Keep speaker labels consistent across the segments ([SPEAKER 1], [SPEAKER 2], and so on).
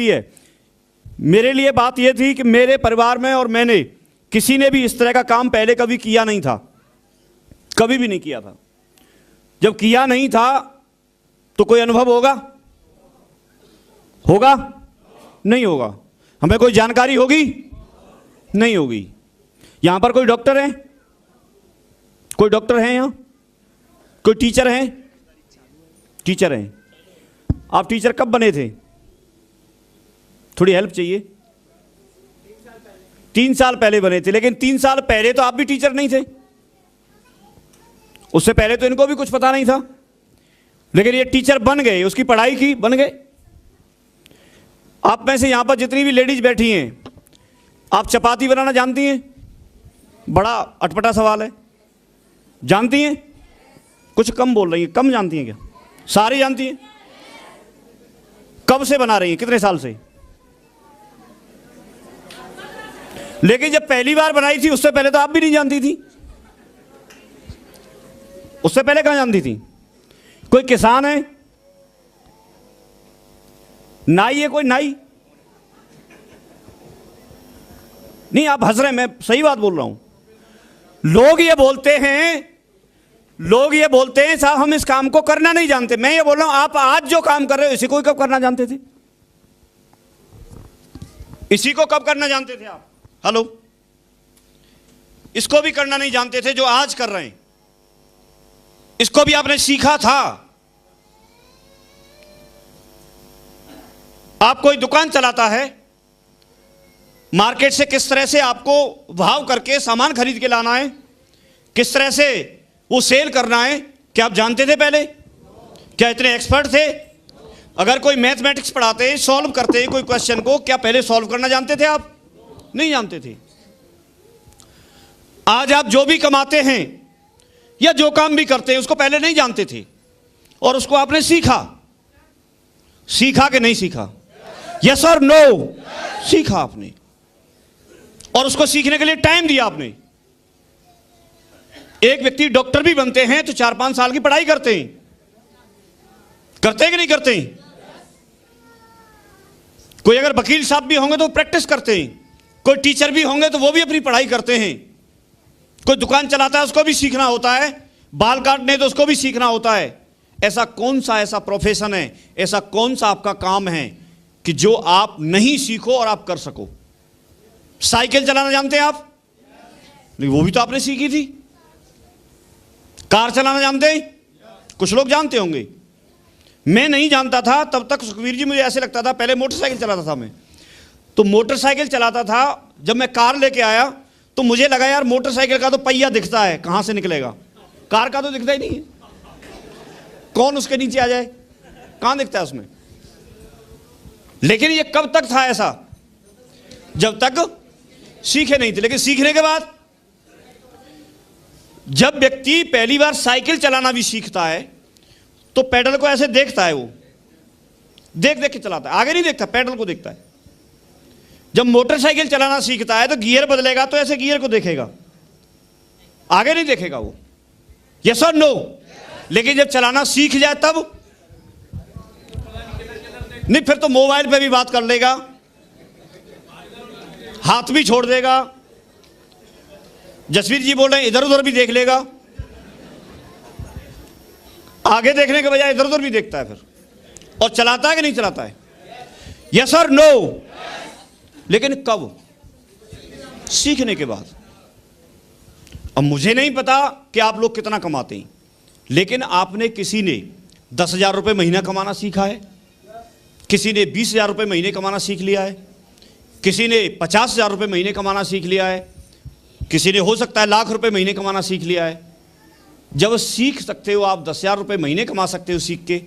[SPEAKER 1] है। मेरे लिए बात यह थी कि मेरे परिवार में और मैंने किसी ने भी इस तरह का काम पहले कभी किया नहीं था, कभी भी नहीं किया था। जब किया नहीं था तो कोई अनुभव होगा? होगा? नहीं होगा। हमें कोई जानकारी होगी? नहीं होगी। यहां पर कोई डॉक्टर है? कोई डॉक्टर है यहां? कोई टीचर है? टीचर हैं। आप टीचर कब बने थे? थोड़ी हेल्प चाहिए। 3 साल पहले बने थे, लेकिन 3 साल पहले तो आप भी टीचर नहीं थे। उससे पहले तो इनको भी कुछ पता नहीं था, लेकिन ये टीचर बन गए, उसकी पढ़ाई की, बन गए। आप में से यहां पर जितनी भी लेडीज बैठी हैं, आप चपाती बनाना जानती हैं? बड़ा अटपटा सवाल है। जानती हैं? कुछ कम बोल रही हैं। कम जानती हैं क्या? सारी जानती हैं? कब से बना रही हैं? कितने साल से? लेकिन जब पहली बार बनाई थी उससे पहले तो आप भी नहीं जानती थी। उससे पहले कहां जानती थी? कोई किसान है? नाई है? कोई नाई? नहीं, आप हंस रहे हैं, मैं सही बात बोल रहा हूं। लोग ये बोलते हैं साहब हम इस काम को करना नहीं जानते। मैं ये बोल रहा हूं, आप आज जो काम कर रहे हो इसी को कब करना जानते थे? इसी को कब करना जानते थे आप? हेलो, इसको भी करना नहीं जानते थे जो आज कर रहे हैं। इसको भी आपने सीखा था। आप कोई दुकान चलाता है, मार्केट से किस तरह से आपको भाव करके सामान खरीद के लाना है, किस तरह से वो सेल करना है, क्या आप जानते थे पहले? क्या इतने एक्सपर्ट थे? अगर कोई मैथमेटिक्स पढ़ाते, सॉल्व करते कोई क्वेश्चन को, क्या पहले सॉल्व करना जानते थे आप? नहीं जानते थे। आज आप जो भी कमाते हैं या जो काम भी करते हैं उसको पहले नहीं जानते थे, और उसको आपने सीखा। सीखा कि नहीं सीखा? यस और नो? सीखा आपने, और उसको सीखने के लिए टाइम दिया आपने। एक व्यक्ति डॉक्टर भी बनते हैं तो 4-5 साल की पढ़ाई करते हैं। करते हैं कि नहीं करते हैं? कोई अगर वकील साहब भी होंगे तो प्रैक्टिस करते हैं। कोई टीचर भी होंगे तो वो भी अपनी पढ़ाई करते हैं। कोई दुकान चलाता है उसको भी सीखना होता है। बाल काटने तो उसको भी सीखना होता है। ऐसा कौन सा ऐसा प्रोफेशन है, ऐसा कौन सा आपका काम है कि जो आप नहीं सीखो और आप कर सको? साइकिल चलाना जानते हैं आप? नहीं, वो भी तो आपने सीखी थी। कार चलाना जानते हैं? कुछ लोग जानते होंगे। मैं नहीं जानता था तब तक सुखवीर जी, मुझे ऐसे लगता था, पहले मोटरसाइकिल चलाता था मैं, तो मोटरसाइकिल चलाता था। जब मैं कार लेके आया तो मुझे लगा यार मोटरसाइकिल का तो पहिया दिखता है, कहां से निकलेगा? कार का तो दिखता ही नहीं है। कौन उसके नीचे आ जाए? कहां दिखता है उसमें? लेकिन ये कब तक था ऐसा? जब तक सीखे नहीं थे। लेकिन सीखने के बाद जब व्यक्ति पहली बार साइकिल चलाना भी सीखता है तो पैडल को ऐसे देखता है, वो देख देख के चलाता है, आगे नहीं देखता, पैडल को देखता है। जब मोटरसाइकिल चलाना सीखता है तो गियर बदलेगा तो ऐसे गियर को देखेगा, आगे नहीं देखेगा वो। यस और नो? लेकिन जब चलाना सीख जाए तब नहीं, फिर तो मोबाइल पे भी बात कर लेगा, हाथ भी छोड़ देगा। जसवीर जी बोल रहे हैं इधर उधर भी देख लेगा। आगे देखने के बजाय इधर उधर भी देखता है फिर, और चलाता है कि नहीं चलाता है? यस और नो? लेकिन कब? सीखने के बाद। अब मुझे नहीं पता कि आप लोग कितना कमाते हैं, लेकिन आपने, किसी ने 10,000 रुपये महीना कमाना सीखा है, किसी ने 20,000 रुपये महीने कमाना सीख लिया है, किसी ने 50,000 रुपये महीने कमाना सीख लिया है, किसी ने हो सकता है लाख रुपए महीने कमाना सीख लिया है। जब सीख सकते हो आप 10,000 रुपये महीने कमा सकते हो सीख के,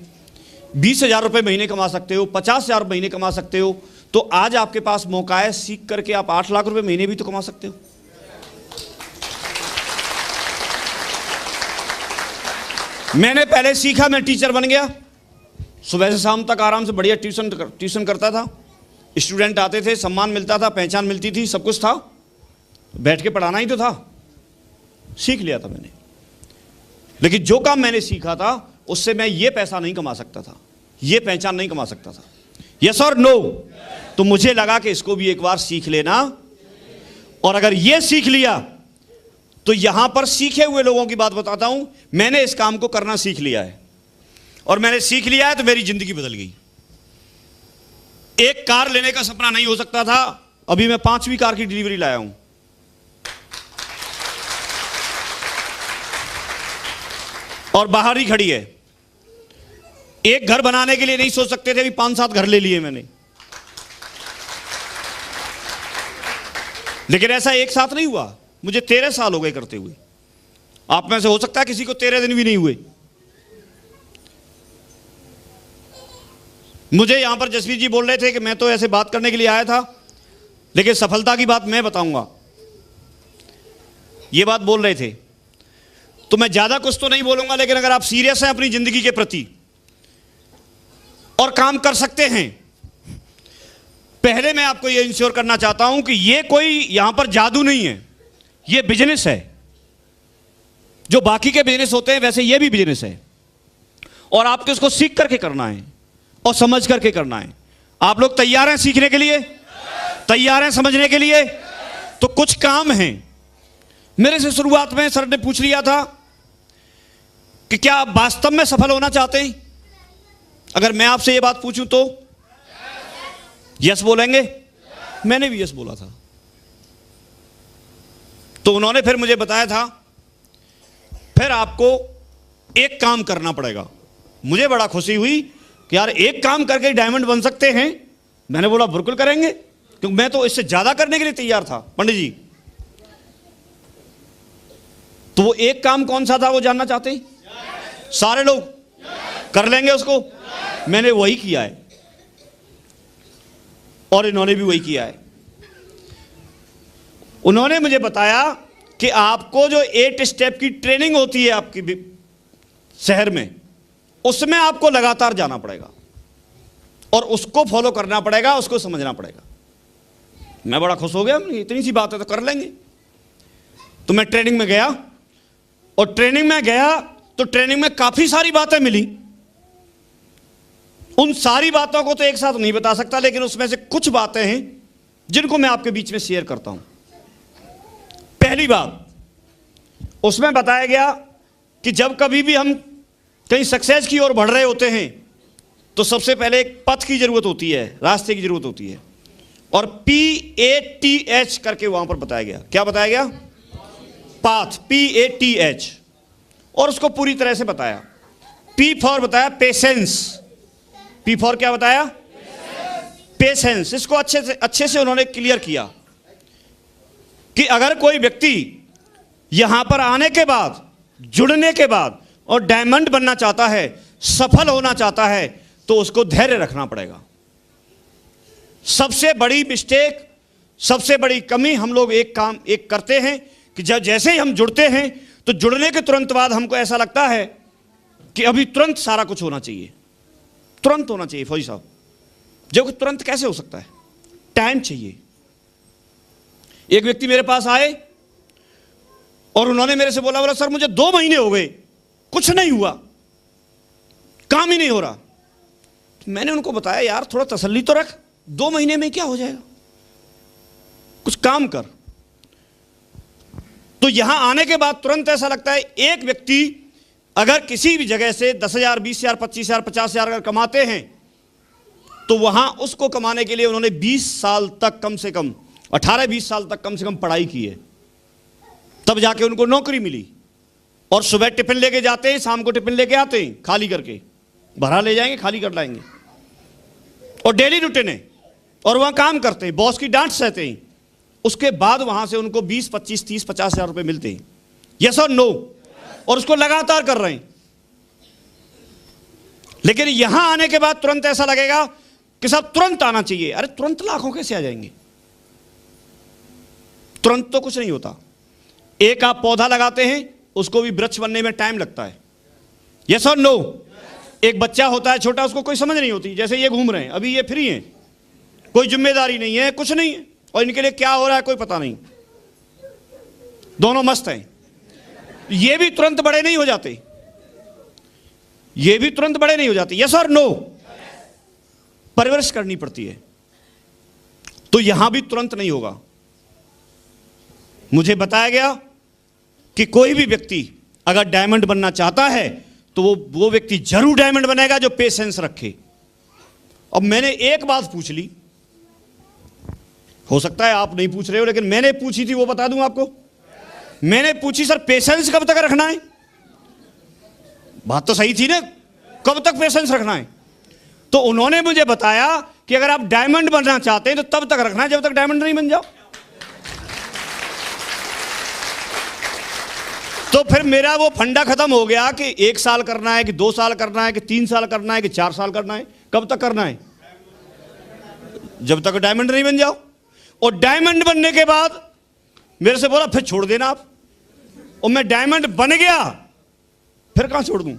[SPEAKER 1] 20,000 रुपये महीने कमा सकते हो, 50,000 महीने कमा सकते हो, तो आज आपके पास मौका है, सीख करके आप 8 लाख रुपए महीने भी तो कमा सकते हो। मैंने पहले सीखा, मैं टीचर बन गया। सुबह से शाम तक आराम से बढ़िया ट्यूशन करता था। स्टूडेंट आते थे, सम्मान मिलता था, पहचान मिलती थी, सब कुछ था। बैठ के पढ़ाना ही तो था। सीख लिया था मैंने। लेकिन जो काम मैंने सीखा था उससे मैं ये पैसा नहीं कमा सकता था, ये पहचान नहीं कमा सकता था, यस और नो? तो मुझे लगा कि इसको भी एक बार सीख लेना, और अगर यह सीख लिया तो यहां पर सीखे हुए लोगों की बात बताता हूं। मैंने इस काम को करना सीख लिया है, और मैंने सीख लिया है तो मेरी जिंदगी बदल गई। एक कार लेने का सपना नहीं हो सकता था, अभी मैं 5वीं कार की डिलीवरी लाया हूं। और बाहर ही खड़ी है। एक घर बनाने के लिए नहीं सोच सकते थे, अभी 5-7 घर ले लिए मैंने। लेकिन ऐसा एक साथ नहीं हुआ, मुझे 13 साल हो गए करते हुए। आप में से हो सकता है किसी को 13 दिन भी नहीं हुए। मुझे यहां पर जसवीर जी बोल रहे थे कि मैं तो ऐसे बात करने के लिए आया था, लेकिन सफलता की बात मैं बताऊंगा, ये बात बोल रहे थे। तो मैं ज्यादा कुछ तो नहीं बोलूंगा, लेकिन अगर आप सीरियस हैं अपनी जिंदगी के प्रति और काम कर सकते हैं, पहले मैं आपको यह इंश्योर करना चाहता हूं कि यह कोई यहां पर जादू नहीं है, यह बिजनेस है। जो बाकी के बिजनेस होते हैं वैसे यह भी बिजनेस है, और आपको इसको सीख करके करना है और समझ करके करना है। आप लोग तैयार हैं सीखने के लिए? तैयार हैं समझने के लिए? तो कुछ काम हैं। मेरे से शुरुआत में सर ने पूछ लिया था कि क्या आप वास्तव में सफल होना चाहते हैं? अगर मैं आपसे यह बात पूछूं तो यस बोलेंगे? मैंने भी यस बोला था। तो उन्होंने फिर मुझे बताया था फिर आपको एक काम करना पड़ेगा। मुझे बड़ा खुशी हुई कि यार एक काम करके डायमंड बन सकते हैं। मैंने बोला बिल्कुल करेंगे, क्योंकि मैं तो इससे ज्यादा करने के लिए तैयार था पंडित जी। तो वो एक काम कौन सा था वो जानना चाहते हैं? सारे लोग कर लेंगे उसको? मैंने वही किया है, और इन्होंने भी वही किया है। उन्होंने मुझे बताया कि आपको जो 8 स्टेप की ट्रेनिंग होती है आपकी शहर में, उसमें आपको लगातार जाना पड़ेगा और उसको फॉलो करना पड़ेगा, उसको समझना पड़ेगा। मैं बड़ा खुश हो गया, इतनी सी बात है तो कर लेंगे। तो मैं ट्रेनिंग में गया, और ट्रेनिंग में गया तो ट्रेनिंग में काफी सारी बातें मिली। उन सारी बातों को तो एक साथ नहीं बता सकता, लेकिन उसमें से कुछ बातें हैं जिनको मैं आपके बीच में शेयर करता हूं। पहली बात, उसमें बताया गया कि जब कभी भी हम कहीं सक्सेस की ओर बढ़ रहे होते हैं तो सबसे पहले एक पथ की जरूरत होती है, रास्ते की जरूरत होती है, और PATH करके वहां पर बताया गया। क्या बताया गया? Path, PATH। और उसको पूरी तरह से बताया। P फॉर बताया पेशेंस। P फॉर क्या बताया? पेशेंस। इसको अच्छे से उन्होंने क्लियर किया कि अगर कोई व्यक्ति यहां पर आने के बाद, जुड़ने के बाद और डायमंड बनना चाहता है, सफल होना चाहता है, तो उसको धैर्य रखना पड़ेगा। सबसे बड़ी मिस्टेक, सबसे बड़ी कमी हम लोग एक करते हैं कि जब जैसे ही हम जुड़ते हैं तो जुड़ने के तुरंत बाद हमको ऐसा लगता है कि अभी तुरंत सारा कुछ होना चाहिए, तुरंत होना चाहिए फौजी साहब। जब तुरंत कैसे हो सकता है? टाइम चाहिए। एक व्यक्ति मेरे पास आए और उन्होंने मेरे से बोला सर मुझे 2 महीने हो गए, कुछ नहीं हुआ, काम ही नहीं हो रहा। तो मैंने उनको बताया यार थोड़ा तसल्ली तो रख, 2 महीने में क्या हो जाएगा, कुछ काम कर। तो यहां आने के बाद तुरंत ऐसा लगता है एक व्यक्ति अगर किसी भी जगह से 10,000, 20,000, 25,000, 50,000 अगर कमाते हैं तो वहां उसको कमाने के लिए उन्होंने 20 साल तक, कम से कम 18-20 साल तक कम से कम पढ़ाई की है, तब जाके उनको नौकरी मिली। और सुबह टिफिन लेके जाते हैं, शाम को टिफिन लेके आते हैं, खाली करके भरा ले जाएंगे, खाली कर लाएंगे, और डेली रूटीन है, और वहां काम करते हैं, बॉस की डांट सहते हैं। उसके बाद वहां से उनको 20, 25, 30, 50,000 रुपए मिलते हैं। यस और नो? और उसको लगातार कर रहे हैं। लेकिन यहां आने के बाद तुरंत ऐसा लगेगा कि साहब तुरंत आना चाहिए। अरे तुरंत लाखों कैसे आ जाएंगे? तुरंत तो कुछ नहीं होता। एक आप पौधा लगाते हैं, उसको भी वृक्ष बनने में टाइम लगता है। यस और नो? एक बच्चा होता है छोटा, उसको कोई समझ नहीं होती, जैसे ये घूम रहे हैं, अभी ये फ्री हैं, कोई जिम्मेदारी नहीं है, कुछ नहीं है, और इनके लिए क्या हो रहा है कोई पता नहीं, दोनों मस्त हैं। ये भी तुरंत बड़े नहीं हो जाते, ये भी तुरंत बड़े नहीं हो जाते। यस और नो? परवरिश करनी पड़ती है। तो यहां भी तुरंत नहीं होगा। मुझे बताया गया कि कोई भी व्यक्ति अगर डायमंड बनना चाहता है तो वो व्यक्ति जरूर डायमंड बनेगा जो पेशेंस रखे। अब मैंने एक बात पूछ ली, हो सकता है आप नहीं पूछ रहे हो, लेकिन मैंने पूछी थी, वो बता दूं आपको। मैंने पूछी, सर पेशेंस कब तक रखना है? बात तो सही थी ना, कब तक पेशेंस रखना है? तो उन्होंने मुझे बताया कि अगर आप डायमंड बनना चाहते हैं तो तब तक रखना है जब तक डायमंड नहीं बन जाओ। तो फिर मेरा वो फंडा खत्म हो गया कि 1 साल करना है कि 2 साल करना है कि 3 साल करना है कि 4 साल करना है। कब तक करना है? जब तक डायमंड नहीं बन जाओ। और डायमंड बनने के बाद मेरे से बोला फिर छोड़ देना आप। और मैं डायमंड बन गया, फिर कहां छोड़ दूं?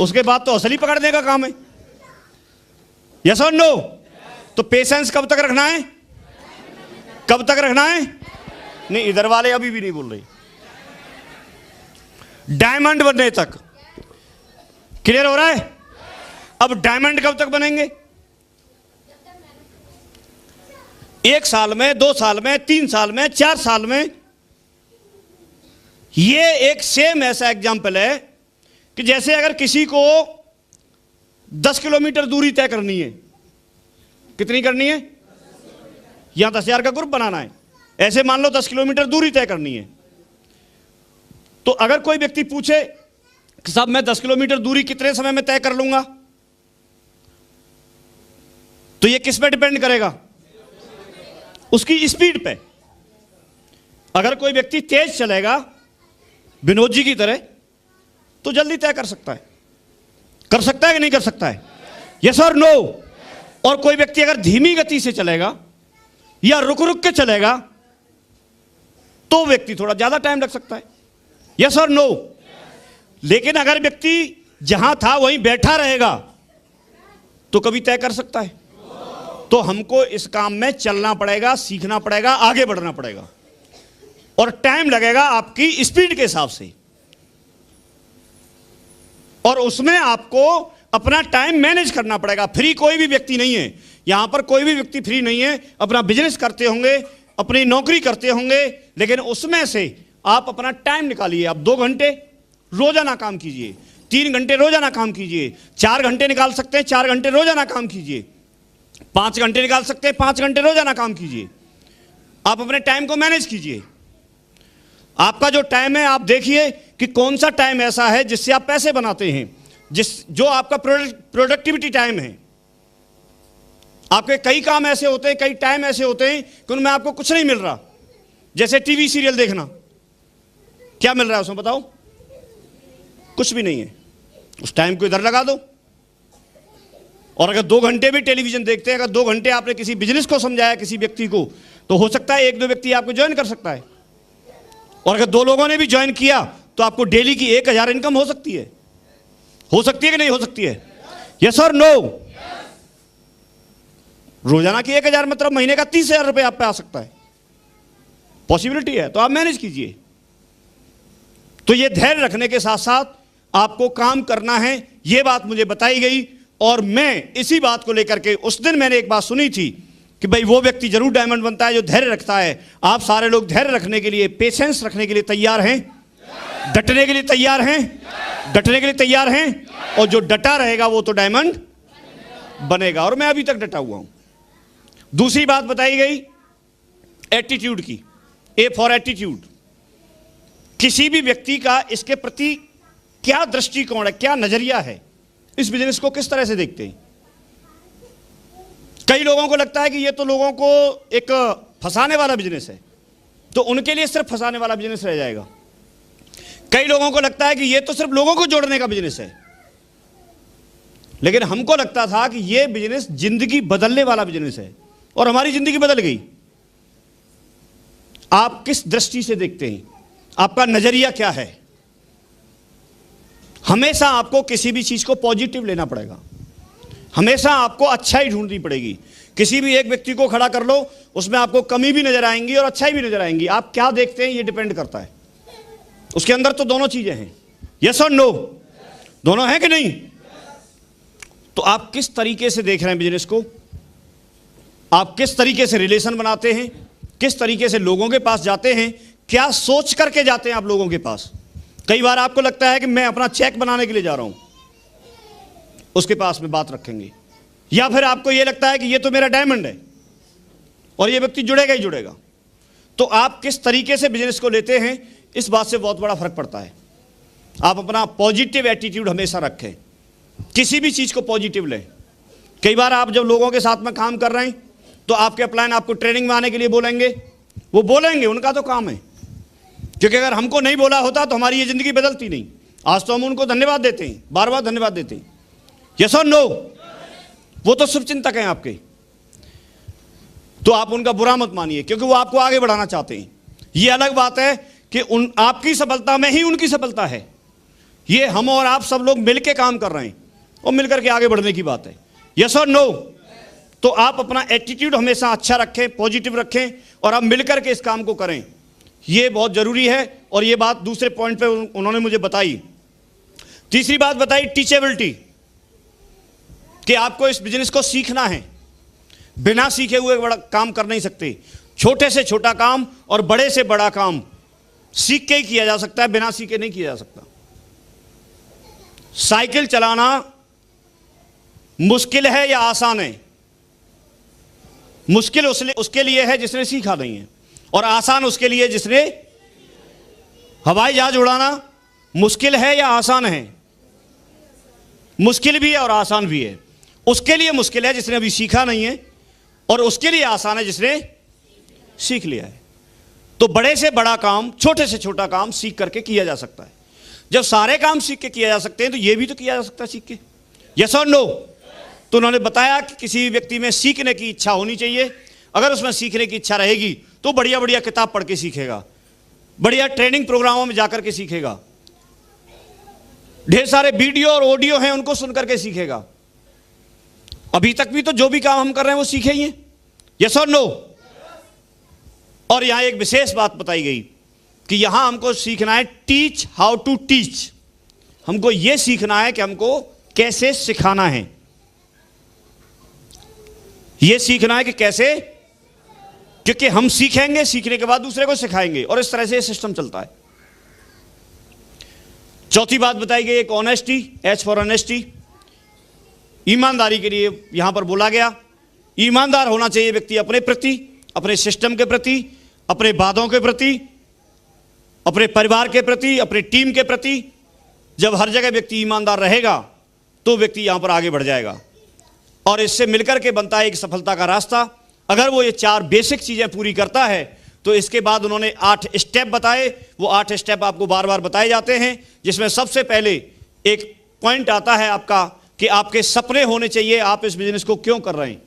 [SPEAKER 1] उसके बाद तो असली पकड़ने का काम है। यस और नो? तो पेशेंस कब तक रखना है? कब तक रखना है? नहीं, इधर वाले अभी भी नहीं बोल रहे। डायमंड बनने तक। क्लियर हो रहा है? अब डायमंड कब तक बनेंगे? 1 साल में, 2 साल में, 3 साल में, 4 साल में। ये एक सेम ऐसा एग्जाम्पल है कि जैसे अगर किसी को 10 किलोमीटर दूरी तय करनी है। कितनी करनी है? यहां 10,000 का ग्रुप बनाना है, ऐसे मान लो 10 किलोमीटर दूरी तय करनी है। तो अगर कोई व्यक्ति पूछे कि साहब मैं 10 किलोमीटर दूरी कितने समय में तय कर लूंगा, तो यह किस पे डिपेंड करेगा? उसकी स्पीड पे। अगर कोई व्यक्ति तेज चलेगा विनोद जी की तरह तो जल्दी तय कर सकता है। कर सकता है कि नहीं कर सकता है? यस और नो? और कोई व्यक्ति अगर धीमी गति से चलेगा या रुक रुक के चलेगा तो व्यक्ति थोड़ा ज्यादा टाइम लग सकता है। यस और नो? लेकिन अगर व्यक्ति जहां था वहीं बैठा रहेगा तो कभी तय कर सकता है। तो हमको इस काम में चलना पड़ेगा, सीखना पड़ेगा, आगे बढ़ना पड़ेगा, और टाइम लगेगा आपकी स्पीड के हिसाब से। और उसमें आपको अपना टाइम मैनेज करना पड़ेगा। फ्री कोई भी व्यक्ति नहीं है यहां पर, कोई भी व्यक्ति फ्री नहीं है। अपना बिजनेस करते होंगे, अपनी नौकरी करते होंगे, लेकिन उसमें से आप अपना टाइम निकालिए। आप 2 घंटे रोजाना काम कीजिए, 3 घंटे रोजाना काम कीजिए, 4 घंटे निकाल सकते हैं 4 घंटे रोजाना काम कीजिए, 5 घंटे निकाल सकते हैं 5 घंटे रोजाना काम कीजिए। आप अपने टाइम को मैनेज कीजिए। आपका जो टाइम है, आप देखिए कि कौन सा टाइम ऐसा है जिससे आप पैसे बनाते हैं, जो आपका प्रोडक्टिविटी टाइम है। आपके कई काम ऐसे होते हैं, कई टाइम ऐसे होते हैं कि उनमें आपको कुछ नहीं मिल रहा। जैसे टीवी सीरियल देखना, क्या मिल रहा है उसमें बताओ? कुछ भी नहीं है। उस टाइम को इधर लगा दो। और अगर 2 घंटे भी टेलीविजन देखते हैं, अगर 2 घंटे आपने किसी बिजनेस को समझाया किसी व्यक्ति को, तो हो सकता है 1-2 व्यक्ति आपको ज्वाइन कर सकता है। और अगर 2 लोगों ने भी ज्वाइन किया तो आपको डेली की 1,000 इनकम हो सकती है। हो सकती है कि नहीं हो सकती है? यस और नो? रोजाना की 1,000 मतलब महीने का 30,000 रुपए आप पे आ सकता है। पॉसिबिलिटी है, तो आप मैनेज कीजिए। तो ये धैर्य रखने के साथ साथ आपको काम करना है, ये बात मुझे बताई गई। और मैं इसी बात को लेकर के, उस दिन मैंने एक बात सुनी थी कि भाई वो व्यक्ति जरूर डायमंड बनता है जो धैर्य रखता है। आप सारे लोग धैर्य रखने के लिए, पेशेंस रखने के लिए तैयार हैं? डटने के लिए तैयार हैं? डटने के लिए तैयार हैं? और जो डटा रहेगा वो तो डायमंड बनेगा। और मैं अभी तक डटा हुआ हूं। दूसरी बात बताई गई एटीट्यूड की, ए फॉर एटीट्यूड। किसी भी व्यक्ति का इसके प्रति क्या दृष्टिकोण है, क्या नजरिया है, इस बिजनेस को किस तरह से देखते हैं। कई लोगों को लगता है कि ये तो लोगों को एक फंसाने वाला बिजनेस है, तो उनके लिए सिर्फ फंसाने वाला बिजनेस रह जाएगा। कई लोगों को लगता है कि ये तो सिर्फ लोगों को जोड़ने का बिजनेस है, लेकिन हमको लगता था कि ये बिजनेस जिंदगी बदलने वाला बिजनेस है, और हमारी जिंदगी बदल गई। आप किस दृष्टि से देखते हैं, आपका नजरिया क्या है? हमेशा आपको किसी भी चीज को पॉजिटिव लेना पड़ेगा। हमेशा आपको अच्छाई ढूंढनी पड़ेगी। किसी भी एक व्यक्ति को खड़ा कर लो, उसमें आपको कमी भी नजर आएंगी और अच्छाई भी नजर आएंगी। आप क्या देखते हैं ये डिपेंड करता है। उसके अंदर तो दोनों चीजें हैं। यस और नो? दोनों हैं कि नहीं? तो आप किस तरीके से देख रहे हैं बिजनेस को, आप किस तरीके से रिलेशन बनाते हैं, किस तरीके से लोगों के पास जाते हैं, क्या सोच करके जाते हैं आप लोगों के पास। कई बार आपको लगता है कि मैं अपना चेक बनाने के लिए जा रहा हूं, उसके पास में बात रखेंगे, या फिर आपको यह लगता है कि ये तो मेरा डायमंड है और ये व्यक्ति जुड़ेगा ही जुड़ेगा। तो आप किस तरीके से बिजनेस को लेते हैं, इस बात से बहुत बड़ा फर्क पड़ता है। आप अपना पॉजिटिव एटीट्यूड हमेशा रखें, किसी भी चीज को पॉजिटिव लें। कई बार आप जब लोगों के साथ में काम कर रहे हैं तो आपके अपलाइन आपको ट्रेनिंग में आने के लिए बोलेंगे, वो बोलेंगे, उनका तो काम है, क्योंकि अगर हमको नहीं बोला होता तो हमारी ये जिंदगी बदलती नहीं। आज तो हम उनको धन्यवाद देते हैं, बार बार धन्यवाद देते हैं। यस और नो? वो तो शुभचिंतक हैं आपके, तो आप उनका बुरा मत मानिए, क्योंकि वो आपको आगे बढ़ाना चाहते हैं। ये अलग बात है कि आपकी सफलता में ही उनकी सफलता है। ये हम और आप सब लोग मिलकर काम कर रहे हैं और मिलकर के आगे बढ़ने की बात है। यस और नो? तो आप अपना एटीट्यूड हमेशा अच्छा रखें, पॉजिटिव रखें, और आप मिलकर के इस काम को करें, ये बहुत जरूरी है। और ये बात दूसरे पॉइंट पे उन्होंने मुझे बताई। तीसरी बात बताई टीचेबिलिटी, कि आपको इस बिजनेस को सीखना है। बिना सीखे हुए बड़ा काम कर नहीं सकते। छोटे से छोटा काम और बड़े से बड़ा काम सीख के ही किया जा सकता है, बिना सीखे नहीं किया जा सकता। साइकिल चलाना मुश्किल है या आसान है? मुश्किल उसके लिए है जिसने सीखा नहीं है, और आसान उसके लिए जिसने। हवाई जहाज उड़ाना मुश्किल है या आसान है? मुश्किल भी है और आसान भी है। उसके लिए मुश्किल है जिसने अभी सीखा नहीं है, और उसके लिए आसान है जिसने सीख लिया है। तो बड़े से बड़ा काम, छोटे से छोटा काम सीख करके किया जा सकता है। जब सारे काम सीख के किया जा सकते हैं तो ये भी तो किया जा सकता है सीख के। यस और नो? तो उन्होंने बताया कि किसी व्यक्ति में सीखने की इच्छा होनी चाहिए। अगर उसमें सीखने की इच्छा रहेगी तो बढ़िया बढ़िया किताब पढ़ के सीखेगा, बढ़िया ट्रेनिंग प्रोग्रामों में जाकर के सीखेगा, ढेर सारे वीडियो और ऑडियो हैं उनको सुन करके सीखेगा। अभी तक भी तो जो भी काम हम कर रहे हैं वो सीखे ही हैं। यस और नो? और यहां एक विशेष बात बताई गई कि यहां हमको सीखना है टीच हाउ टू टीच। हमको यह सीखना है कि हमको कैसे सिखाना है। यह सीखना है कि कैसे, क्योंकि हम सीखेंगे, सीखने के बाद दूसरे को सिखाएंगे, और इस तरह से सिस्टम चलता है। चौथी बात बताई गई एक ऑनेस्टी, एच फॉर ऑनेस्टी, ईमानदारी के लिए यहां पर बोला गया। ईमानदार होना चाहिए व्यक्ति अपने प्रति, अपने सिस्टम के प्रति, अपने वादों के प्रति, अपने परिवार के प्रति, अपने टीम के प्रति। जब हर जगह व्यक्ति ईमानदार रहेगा तो व्यक्ति यहां पर आगे बढ़ जाएगा, और इससे मिलकर के बनता है एक सफलता का रास्ता। अगर वो ये 4 बेसिक चीजें पूरी करता है तो इसके बाद उन्होंने 8 स्टेप बताए। वो 8 स्टेप आपको बार बार बताए जाते हैं, जिसमें सबसे पहले एक पॉइंट आता है आपका कि आपके सपने होने चाहिए। आप इस बिजनेस को क्यों कर रहे हैं,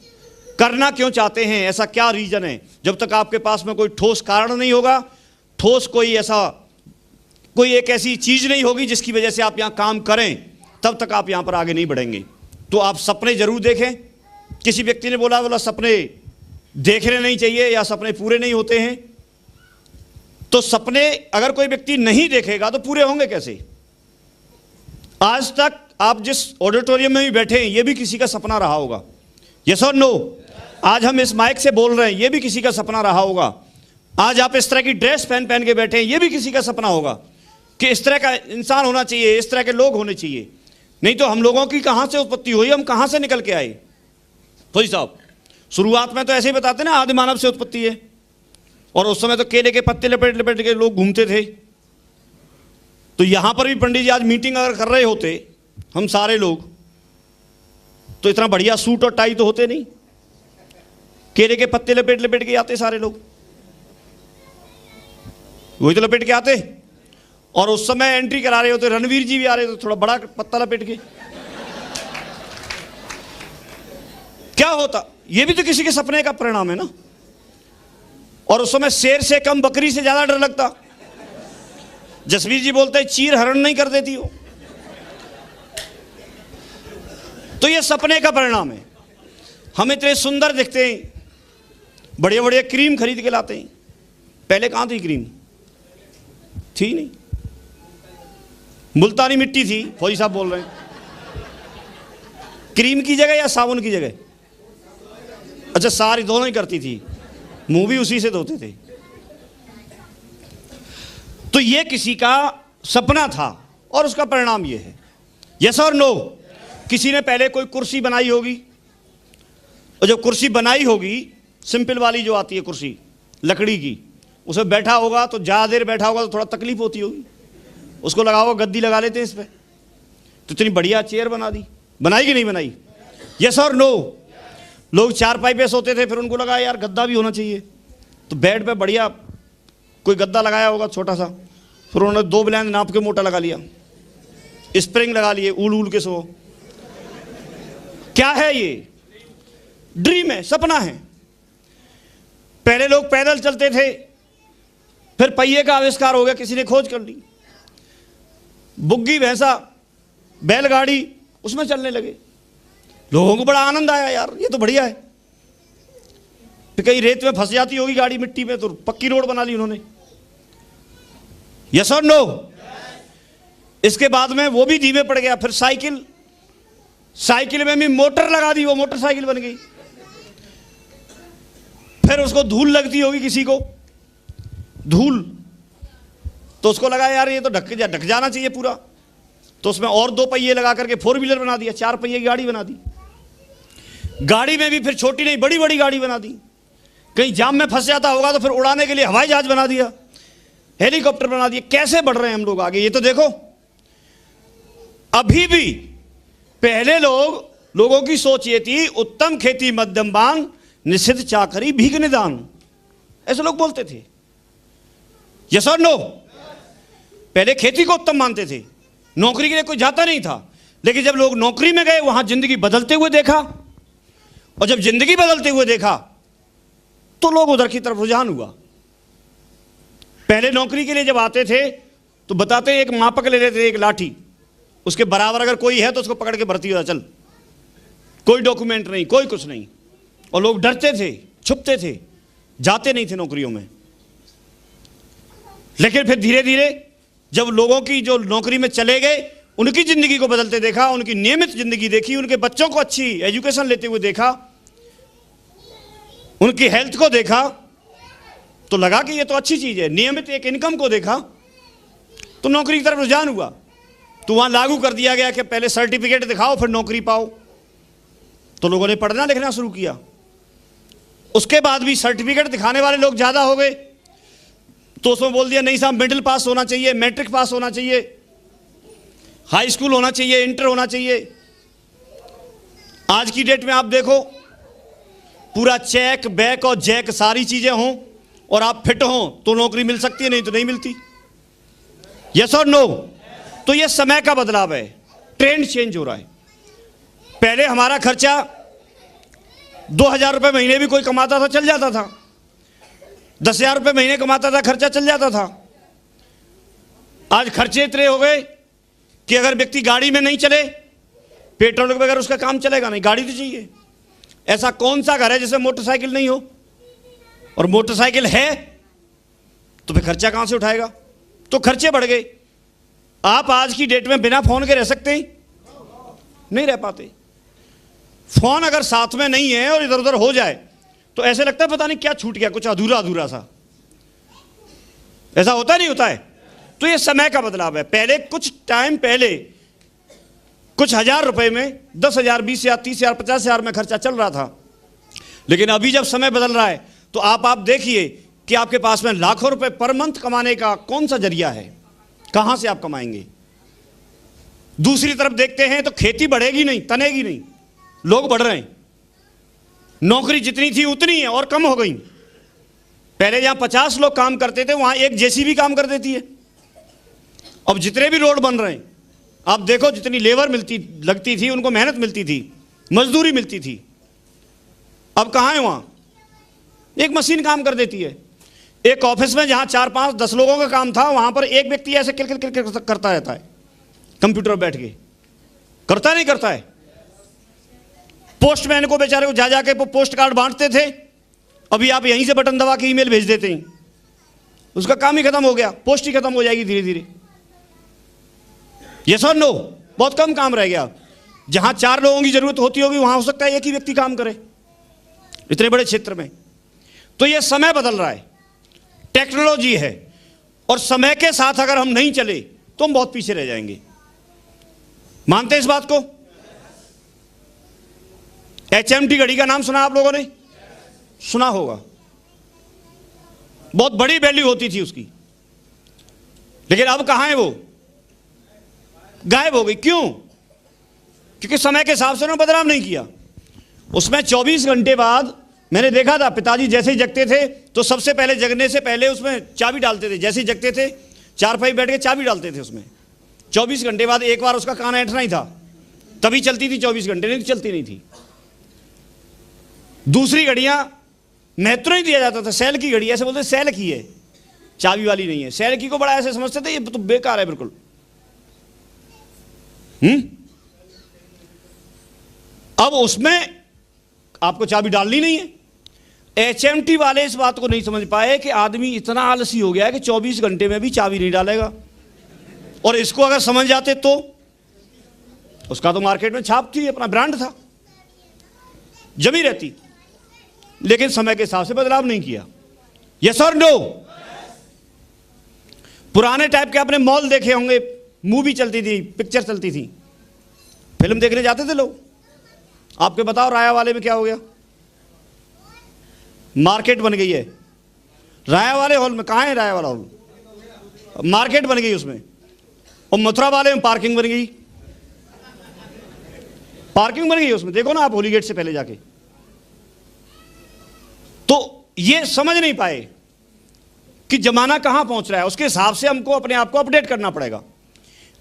[SPEAKER 1] करना क्यों चाहते हैं, ऐसा क्या रीजन है। जब तक आपके पास में कोई ठोस कारण नहीं होगा, ठोस कोई एक ऐसी चीज नहीं होगी जिसकी वजह से आप यहां काम करें, तब तक आप यहां पर आगे नहीं बढ़ेंगे। तो आप सपने जरूर देखें। किसी व्यक्ति ने बोला सपने देखने नहीं चाहिए या सपने पूरे नहीं होते हैं। तो सपने अगर कोई व्यक्ति नहीं देखेगा तो पूरे होंगे कैसे? आज तक आप जिस ऑडिटोरियम में भी बैठे हैं, ये भी किसी का सपना रहा होगा। यस और नो? आज हम इस माइक से बोल रहे हैं, ये भी किसी का सपना रहा होगा। आज आप इस तरह की ड्रेस पहन के बैठे हैं, ये भी किसी का सपना होगा कि इस तरह का इंसान होना चाहिए, इस तरह के लोग होने चाहिए। नहीं तो हम लोगों की कहां से उत्पत्ति हुई, हम कहां से निकल के आए? फौजी साहब, शुरुआत में तो ऐसे ही बताते ना, आदि मानव से उत्पत्ति है, और उस समय तो केले के पत्ते लपेट लपेट के लोग घूमते थे। तो यहां पर भी पंडित जी आज मीटिंग अगर कर रहे होते, हम सारे लोग, तो इतना बढ़िया सूट और टाई तो होते नहीं, केले के पत्ते लपेट लपेट के आते सारे लोग, वही तो लपेट के आते। और उस समय एंट्री करा रहे होते, रणवीर जी भी आ रहे थे थोड़ा बड़ा पत्ता लपेट के। क्या होता? ये भी तो किसी के सपने का परिणाम है ना। और उस समय शेर से कम बकरी से ज्यादा डर लगता। जसवीर जी बोलते चीर हरण नहीं कर देती हो। तो ये सपने का परिणाम है। हम इतने सुंदर दिखते हैं, बढ़िया बढ़िया क्रीम खरीद के लाते हैं। पहले कहां थी क्रीम? थी नहीं, मुल्तानी मिट्टी थी। फौजी साहब बोल रहे हैं क्रीम की जगह या साबुन की जगह? अच्छा, सारी दोनों ही करती थी, मुंह भी उसी से धोते थे। तो ये किसी का सपना था और उसका परिणाम ये है। यस और नो? किसी ने पहले कोई कुर्सी बनाई होगी, और जब कुर्सी बनाई होगी, सिंपल वाली जो आती है कुर्सी लकड़ी की, उसमें बैठा होगा तो ज़्यादा देर बैठा होगा तो थोड़ा तकलीफ होती होगी, उसको लगा होगा गद्दी लगा लेते हैं इस पर, तो इतनी बढ़िया चेयर बना दी। बनाई कि नहीं बनाई? यस और नो? लोग चारपाई पे सोते थे, फिर उनको लगा यार गद्दा भी होना चाहिए, तो बेड पे बढ़िया कोई गद्दा लगाया होगा छोटा सा, फिर उन्होंने 2 ब्लेंड नाप के मोटा लगा लिया, स्प्रिंग लगा लिए, ऊल के सो। क्या है ये? ड्रीम है, सपना है। पहले लोग पैदल चलते थे, फिर पहिए का आविष्कार हो गया, किसी ने खोज कर ली, बुग्गी भैंसा बैलगाड़ी, उसमें चलने लगे। लोगों को बड़ा आनंद आया, यार ये तो बढ़िया है। फिर कहीं रेत में फंस जाती होगी गाड़ी मिट्टी में, तो पक्की रोड बना ली उन्होंने। यस और नो? इसके बाद में वो भी धीमे पड़ गया। फिर साइकिल, साइकिल में भी मोटर लगा दी, वो मोटरसाइकिल बन गई। फिर उसको धूल लगती होगी किसी को, धूल, तो उसको लगा यार ये तो ढक जाना चाहिए पूरा, तो उसमें और 2 पहिए लगा करके 4 व्हीलर बना दिया, 4 पहिए की गाड़ी बना दी। गाड़ी में भी फिर छोटी नहीं बड़ी बड़ी गाड़ी बना दी। कहीं जाम में फंस जाता होगा तो फिर उड़ाने के लिए हवाई जहाज बना दिया, हेलीकॉप्टर बना दिया। कैसे बढ़ रहे हैं हम लोग आगे, ये तो देखो। अभी भी पहले लोगों की सोच ये थी, उत्तम खेती मध्यम बान, निषिद्ध चाकरी भीख निदान, ऐसे लोग बोलते थे। यस और नो? पहले खेती को उत्तम मानते थे, नौकरी के लिए कोई जाता नहीं था। लेकिन जब लोग नौकरी में गए, वहां जिंदगी बदलते हुए देखा, और जब जिंदगी बदलते हुए देखा तो लोग उधर की तरफ रुझान हुआ। पहले नौकरी के लिए जब आते थे तो बताते एक मापक ले लेते थे, एक लाठी, उसके बराबर अगर कोई है तो उसको पकड़ के भर्ती हो जा, चल, कोई डॉक्यूमेंट नहीं, कोई कुछ नहीं। और लोग डरते थे, छुपते थे, जाते नहीं थे नौकरियों में। लेकिन फिर धीरे धीरे जब लोगों की जो नौकरी में चले गए, उनकी जिंदगी को बदलते देखा, उनकी नियमित जिंदगी देखी, उनके बच्चों को अच्छी एजुकेशन लेते हुए देखा, उनकी हेल्थ को देखा, तो लगा कि ये तो अच्छी चीज है। नियमित एक इनकम को देखा तो नौकरी की तरफ रुझान हुआ। तो वहां लागू कर दिया गया कि पहले सर्टिफिकेट दिखाओ फिर नौकरी पाओ। तो लोगों ने पढ़ना लिखना शुरू किया। उसके बाद भी सर्टिफिकेट दिखाने वाले लोग ज्यादा हो गए, तो उसमें बोल दिया नहीं साहब, मिडिल पास होना चाहिए, मैट्रिक पास होना चाहिए, हाई स्कूल होना चाहिए, इंटर होना चाहिए। आज की डेट में आप देखो, पूरा चेक बैक और जैक सारी चीजें हों और आप फिट हों तो नौकरी मिल सकती है, नहीं तो नहीं मिलती। यस और नो? तो यह समय का बदलाव है, ट्रेंड चेंज हो रहा है। पहले हमारा खर्चा 2000 रुपये महीने भी कोई कमाता था, चल जाता था। 10,000 रुपये महीने कमाता था, खर्चा चल जाता था। आज खर्चे इतने हो गए कि अगर व्यक्ति गाड़ी में नहीं चले, पेट्रोल के बगैर उसका काम चलेगा नहीं, गाड़ी तो चाहिए। ऐसा कौन सा घर है जिसमें मोटरसाइकिल नहीं हो? और मोटरसाइकिल है तो फिर खर्चा कहां से उठाएगा? तो खर्चे बढ़ गए। आप आज की डेट में बिना फोन के रह सकते हैं? नहीं रह पाते। फोन अगर साथ में नहीं है और इधर उधर हो जाए तो ऐसे लगता है पता नहीं क्या छूट गया, कुछ अधूरा अधूरा सा। ऐसा होता नहीं होता है? तो ये समय का बदलाव है। पहले कुछ टाइम पहले कुछ हजार रुपए में 10,000, 20,000, 30,000, 50,000 में खर्चा चल रहा था। लेकिन अभी जब समय बदल रहा है तो आप देखिए कि आपके पास में लाखों रुपए पर मंथ कमाने का कौन सा जरिया है, कहां से आप कमाएंगे। दूसरी तरफ देखते हैं तो खेती बढ़ेगी नहीं, तनेगी नहीं, लोग बढ़ रहे हैं। नौकरी जितनी थी उतनी है और कम हो गई। पहले जहां 50 लोग काम करते थे वहां एक जेसीबी काम कर देती है। अब जितने भी रोड बन रहे हैं आप देखो, जितनी लेबर लगती थी, उनको मेहनत मिलती थी, मजदूरी मिलती थी, अब कहां है? वहां एक मशीन काम कर देती है। एक ऑफिस में जहां 4, 5, 10 लोगों का काम था, वहां पर एक व्यक्ति ऐसे किल करता रहता है, कंप्यूटर बैठ के करता नहीं करता है। पोस्टमैन को बेचारे को जा जाके पोस्ट कार्ड बांटते थे, अभी आप यहीं से बटन दबा के ईमेल भेज देते हैं, उसका काम ही खत्म हो गया, पोस्ट ही खत्म हो जाएगी धीरे धीरे। यस और नो? बहुत कम काम रह गया। जहां 4 लोगों की जरूरत होती होगी वहां हो सकता है एक ही व्यक्ति काम करे, इतने बड़े क्षेत्र में। तो यह समय बदल रहा है, टेक्नोलॉजी है, और समय के साथ अगर हम नहीं चले तो हम बहुत पीछे रह जाएंगे। मानते हैं इस बात को? HMT घड़ी का नाम सुना आप लोगों ने? सुना होगा। बहुत बड़ी वैल्यू होती थी उसकी, लेकिन अब कहां है वो? गायब हो गई। क्यों? क्योंकि समय के हिसाब से उन्होंने बदलाव नहीं किया। उसमें 24 घंटे बाद मैंने देखा था, पिताजी जैसे ही जगते थे तो सबसे पहले जगने से पहले उसमें चाबी डालते थे। जैसे ही जगते थे चारपाई बैठ के चाबी डालते थे उसमें। 24 घंटे बाद एक बार उसका कान ऐंठना ही था, तभी चलती थी 24 घंटे, नहीं तो चलती नहीं थी। दूसरी घड़ियां महत्व नहीं दिया जाता था। सेल की घड़ी, ऐसे बोलते सेल की है, चाबी वाली नहीं है। सेल की को बड़ा ऐसे समझते थे, ये तो बेकार है बिल्कुल। अब उसमें आपको चाबी डालनी नहीं है। HMT वाले इस बात को नहीं समझ पाए कि आदमी इतना आलसी हो गया है कि 24 घंटे में भी चाबी नहीं डालेगा, और इसको अगर समझ जाते तो उसका तो मार्केट में छाप थी, अपना ब्रांड था, जमी रहती। लेकिन समय के हिसाब से बदलाव नहीं किया। यस और नो? पुराने टाइप के आपने मॉल देखे होंगे, मूवी चलती थी, पिक्चर चलती थी, फिल्म देखने जाते थे लोग। आपके बताओ राया वाले में क्या हो गया? मार्केट बन गई है राया वाले हॉल में। कहां है राया वाला हॉल? मार्केट बन गई उसमें। और मथुरा वाले में पार्किंग बन गई, पार्किंग बन गई उसमें। देखो ना आप होली गेट से पहले जाके। तो ये समझ नहीं पाए कि जमाना कहां पहुंच रहा है, उसके हिसाब से हमको अपने आप को अपडेट करना पड़ेगा।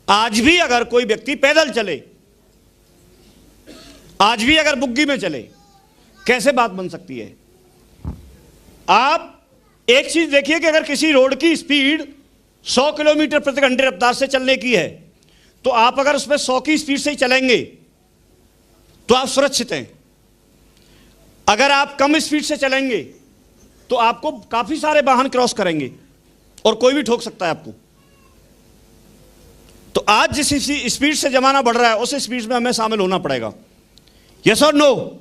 [SPEAKER 1] आज भी अगर कोई व्यक्ति पैदल चले, आज भी अगर बुग्गी में चले, कैसे बात बन सकती है? आप एक चीज देखिए कि अगर किसी रोड की स्पीड 100 किलोमीटर प्रति घंटे रफ्तार से चलने की है, तो आप अगर उसमें 100 की स्पीड से ही चलेंगे तो आप सुरक्षित हैं। अगर आप कम स्पीड से चलेंगे तो आपको काफी सारे वाहन क्रॉस करेंगे और कोई भी ठोक सकता है आपको। तो आज जिस स्पीड से जमाना बढ़ रहा है उस स्पीड में हमें शामिल होना पड़ेगा। यस और नो?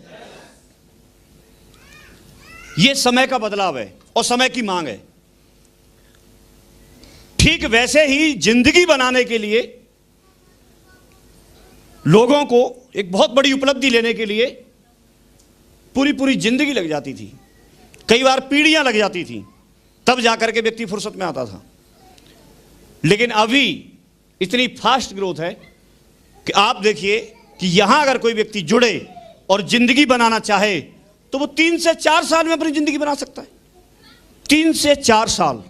[SPEAKER 1] यह समय का बदलाव है और समय की मांग है। ठीक वैसे ही जिंदगी बनाने के लिए लोगों को एक बहुत बड़ी उपलब्धि लेने के लिए पूरी पूरी जिंदगी लग जाती थी, कई बार पीढ़ियां लग जाती थी, तब जाकर के व्यक्ति फुर्सत में आता था। लेकिन अभी इतनी फास्ट ग्रोथ है कि आप देखिए कि यहां अगर कोई व्यक्ति जुड़े और जिंदगी बनाना चाहे तो वो 3 से 4 साल में अपनी जिंदगी बना सकता है। 3 से 4 साल।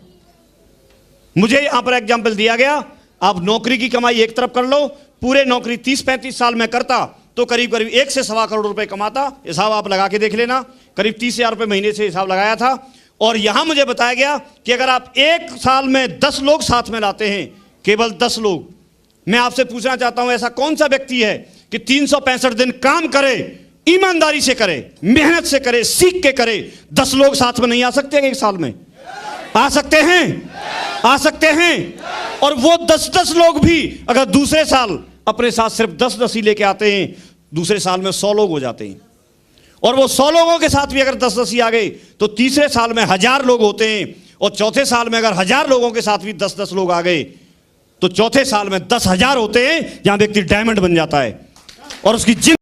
[SPEAKER 1] मुझे यहां पर एग्जाम्पल दिया गया, आप नौकरी की कमाई एक तरफ कर लो, पूरे नौकरी 30-35 साल में करता तो करीब करीब 1 से सवा करोड़ रुपए कमाता। हिसाब आप लगा के देख लेना, करीब 30,000 रुपए महीने से हिसाब लगाया था। और यहां मुझे बताया गया कि अगर आप 1 साल में 10 लोग साथ में लाते हैं, केवल 10 लोग, मैं आपसे पूछना चाहता हूं ऐसा कौन सा व्यक्ति है कि 365 दिन काम करे, ईमानदारी से करे, मेहनत से करे, सीख के करे? 10 लोग साथ में नहीं आ सकते? 1 साल में आ सकते हैं, आ सकते हैं। और वो 10-10 लोग भी अगर दूसरे साल अपने साथ सिर्फ 10-10 ही लेके आते हैं, दूसरे साल में 100 लोग हो जाते हैं। और वो 100 लोगों के साथ भी अगर 10-10 ही आ गए तो तीसरे साल में 1000 लोग होते हैं। और चौथे साल में अगर 1000 लोगों के साथ भी 10-10 लोग आ गए तो चौथे साल में 10,000 होते हैं, जहां व्यक्ति डायमंड बन जाता है और उसकी